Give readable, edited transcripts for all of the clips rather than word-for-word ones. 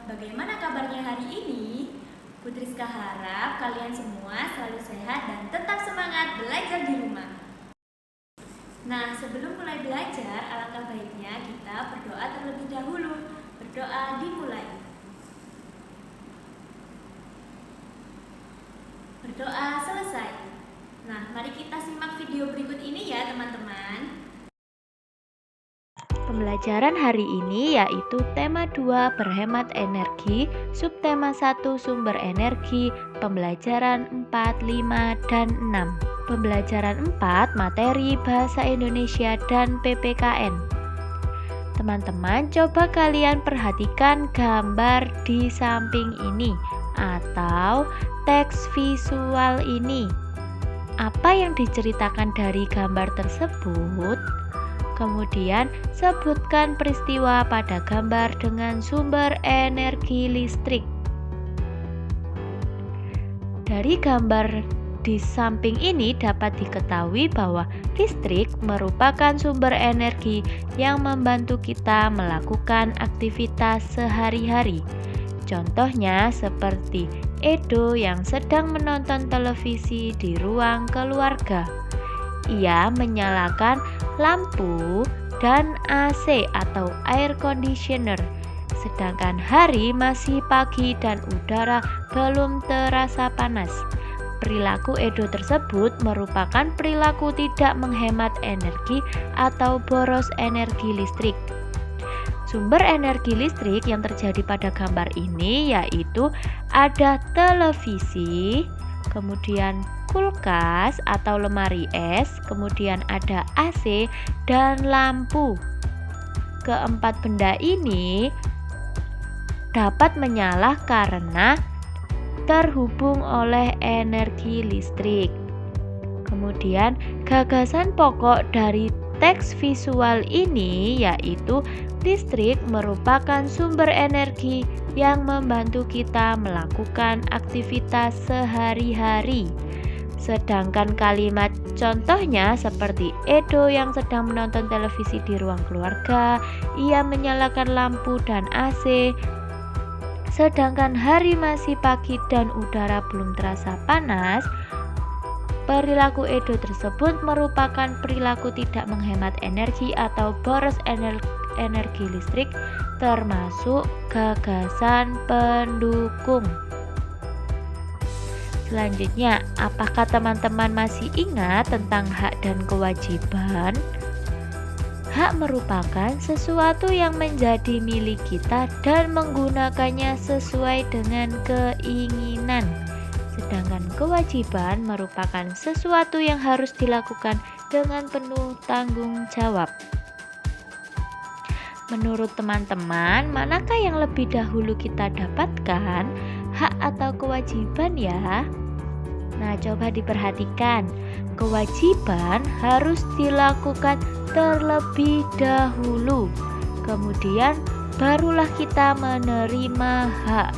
bagaimana kabarnya hari ini? Putriska harap kalian semua selalu sehat dan tetap semangat belajar di rumah. Nah, sebelum mulai belajar, alangkah baiknya kita berdoa terlebih dahulu. Berdoa dimulai. Berdoa selesai. Nah, mari kita simak video berikut ini ya teman-teman. Pembelajaran hari ini yaitu tema 2 berhemat energi, subtema 1 sumber energi, pembelajaran 4, 5, dan 6. Pembelajaran 4 materi bahasa Indonesia dan PPKN. Teman-teman, coba kalian perhatikan gambar di samping ini atau teks visual ini. Apa yang diceritakan dari gambar tersebut? Kemudian, sebutkan peristiwa pada gambar dengan sumber energi listrik. Dari gambar di samping ini dapat diketahui bahwa listrik merupakan sumber energi yang membantu kita melakukan aktivitas sehari-hari. Contohnya seperti Edo yang sedang menonton televisi di ruang keluarga. Ia menyalakan lampu dan AC atau air conditioner. Sedangkan hari masih pagi dan udara belum terasa panas. Perilaku Edo tersebut merupakan perilaku tidak menghemat energi atau boros energi listrik. Sumber energi listrik yang terjadi pada gambar ini yaitu ada televisi, kemudian kulkas atau lemari es, kemudian ada AC dan lampu. Keempat benda ini dapat menyala karena terhubung oleh energi listrik. Kemudian gagasan pokok dari teks visual ini yaitu listrik merupakan sumber energi yang membantu kita melakukan aktivitas sehari-hari. Sedangkan kalimat contohnya seperti Edo yang sedang menonton televisi di ruang keluarga, ia menyalakan lampu dan AC, sedangkan hari masih pagi dan udara belum terasa panas. Perilaku Edo tersebut merupakan perilaku tidak menghemat energi atau boros energi listrik, termasuk gagasan pendukung. Selanjutnya, apakah teman-teman masih ingat tentang hak dan kewajiban? Hak merupakan sesuatu yang menjadi milik kita dan menggunakannya sesuai dengan keinginan. Sedangkan kewajiban merupakan sesuatu yang harus dilakukan dengan penuh tanggung jawab. Menurut teman-teman, manakah yang lebih dahulu kita dapatkan? Hak atau kewajiban ya? Nah, coba diperhatikan. Kewajiban harus dilakukan terlebih dahulu. Kemudian barulah kita menerima hak.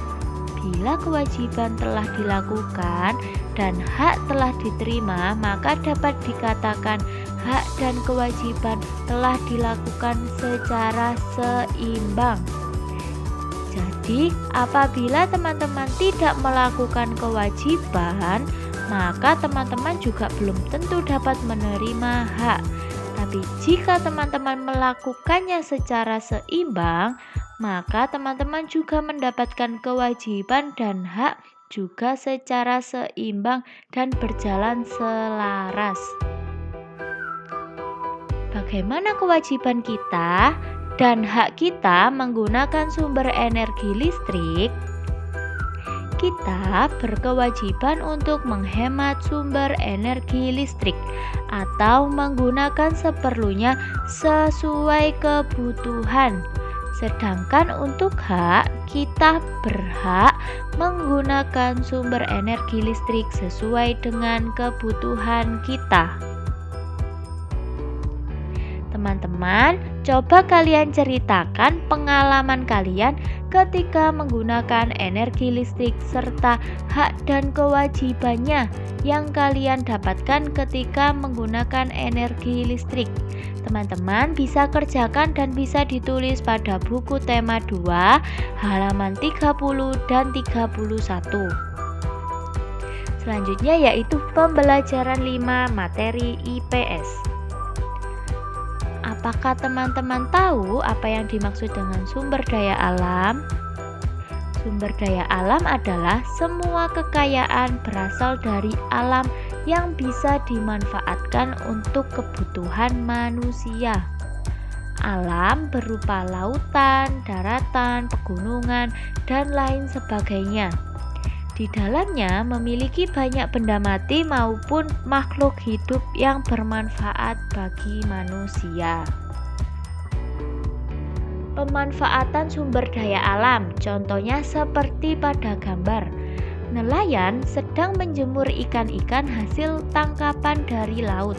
Bila kewajiban telah dilakukan dan hak telah diterima, maka dapat dikatakan hak dan kewajiban telah dilakukan secara seimbang. Jadi, apabila teman-teman tidak melakukan kewajiban, maka teman-teman juga belum tentu dapat menerima hak. Tapi jika teman-teman melakukannya secara seimbang, maka teman-teman juga mendapatkan kewajiban dan hak juga secara seimbang dan berjalan selaras. Bagaimana kewajiban kita dan hak kita menggunakan sumber energi listrik? Kita berkewajiban untuk menghemat sumber energi listrik atau menggunakan seperlunya sesuai kebutuhan. Sedangkan untuk hak, kita berhak menggunakan sumber energi listrik sesuai dengan kebutuhan kita. Teman-teman, coba kalian ceritakan pengalaman kalian ketika menggunakan energi listrik serta hak dan kewajibannya yang kalian dapatkan ketika menggunakan energi listrik. teman-teman bisa kerjakan dan bisa ditulis pada buku tema 2 halaman 30 dan 31. Selanjutnya yaitu pembelajaran 5 materi IPS. Apakah teman-teman tahu apa yang dimaksud dengan sumber daya alam? Sumber daya alam adalah semua kekayaan berasal dari alam yang bisa dimanfaatkan untuk kebutuhan manusia. Alam berupa lautan, daratan, pegunungan, dan lain sebagainya. Di dalamnya memiliki banyak benda mati maupun makhluk hidup yang bermanfaat bagi manusia. Pemanfaatan sumber daya alam, contohnya seperti pada gambar. Nelayan sedang menjemur ikan-ikan hasil tangkapan dari laut.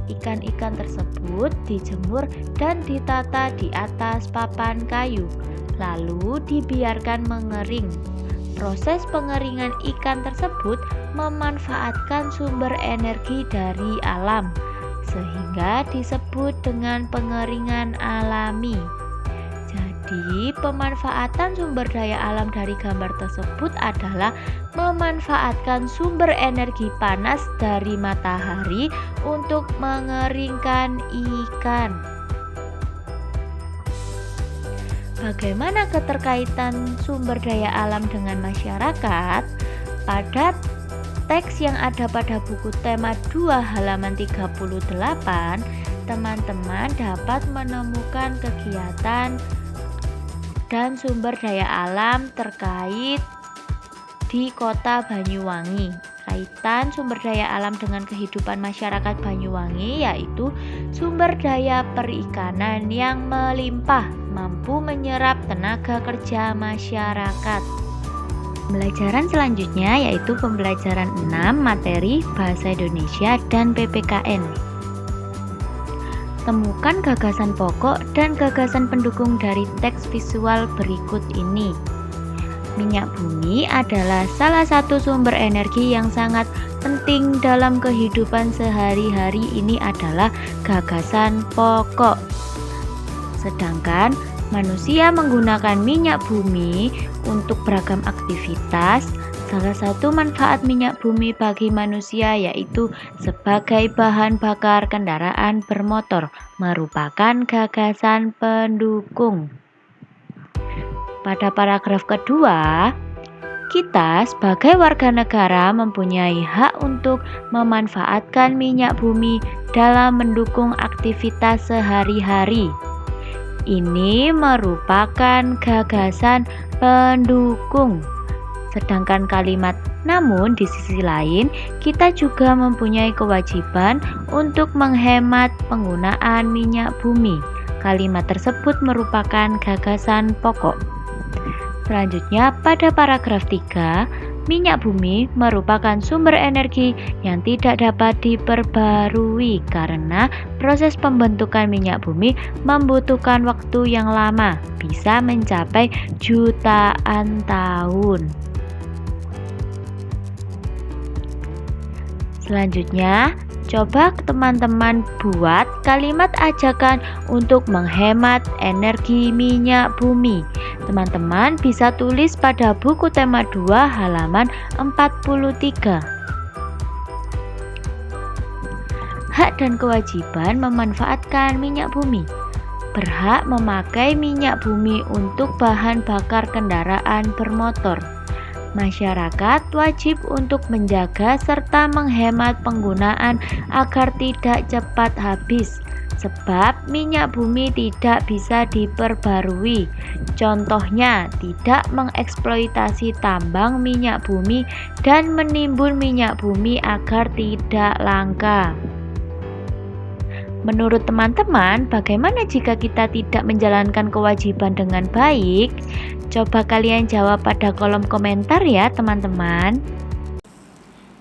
Ikan-ikan tersebut dijemur dan ditata di atas papan kayu, lalu dibiarkan mengering. Proses pengeringan ikan tersebut memanfaatkan sumber energi dari alam, sehingga disebut dengan pengeringan alami. Jadi, pemanfaatan sumber daya alam dari gambar tersebut adalah memanfaatkan sumber energi panas dari matahari untuk mengeringkan ikan. Bagaimana keterkaitan sumber daya alam dengan masyarakat? Pada teks yang ada pada buku tema 2 halaman 38, teman-teman dapat menemukan kegiatan dan sumber daya alam terkait di Kota Banyuwangi. Kaitan sumber daya alam dengan kehidupan masyarakat Banyuwangi yaitu sumber daya perikanan yang melimpah, mampu menyerap tenaga kerja masyarakat. Pembelajaran selanjutnya yaitu pembelajaran 6 materi Bahasa Indonesia dan PPKN. Temukan gagasan pokok dan gagasan pendukung dari teks visual berikut ini. Minyak bumi adalah salah satu sumber energi yang sangat penting dalam kehidupan sehari-hari. Ini adalah gagasan pokok. Sedangkan manusia menggunakan minyak bumi untuk beragam aktivitas. Salah satu manfaat minyak bumi bagi manusia yaitu sebagai bahan bakar kendaraan bermotor, merupakan gagasan pendukung. Pada paragraf kedua, kita sebagai warga negara mempunyai hak untuk memanfaatkan minyak bumi dalam mendukung aktivitas sehari-hari. Ini merupakan gagasan pendukung. Sedangkan kalimat namun di sisi lain kita juga mempunyai kewajiban untuk menghemat penggunaan minyak bumi. Kalimat tersebut merupakan gagasan pokok. Selanjutnya pada paragraf 3, minyak bumi merupakan sumber energi yang tidak dapat diperbarui karena proses pembentukan minyak bumi membutuhkan waktu yang lama, bisa mencapai jutaan tahun. Selanjutnya, coba teman-teman buat kalimat ajakan untuk menghemat energi minyak bumi. Teman-teman bisa tulis pada buku tema 2 halaman 43. Hak dan kewajiban memanfaatkan minyak bumi. Berhak memakai minyak bumi untuk bahan bakar kendaraan bermotor. Masyarakat wajib untuk menjaga serta menghemat penggunaan agar tidak cepat habis, sebab minyak bumi tidak bisa diperbarui. Contohnya, tidak mengeksploitasi tambang minyak bumi dan menimbun minyak bumi agar tidak langka. Menurut teman-teman, bagaimana jika kita tidak menjalankan kewajiban dengan baik? Coba kalian jawab pada kolom komentar ya, teman-teman.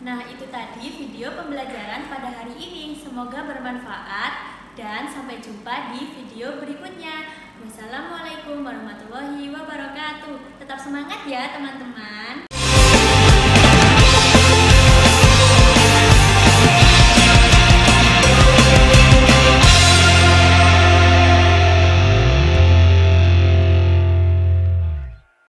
Nah, itu tadi video pembelajaran pada hari ini. Semoga bermanfaat dan sampai jumpa di video berikutnya. Wassalamualaikum warahmatullahi wabarakatuh. Tetap semangat ya, teman-teman.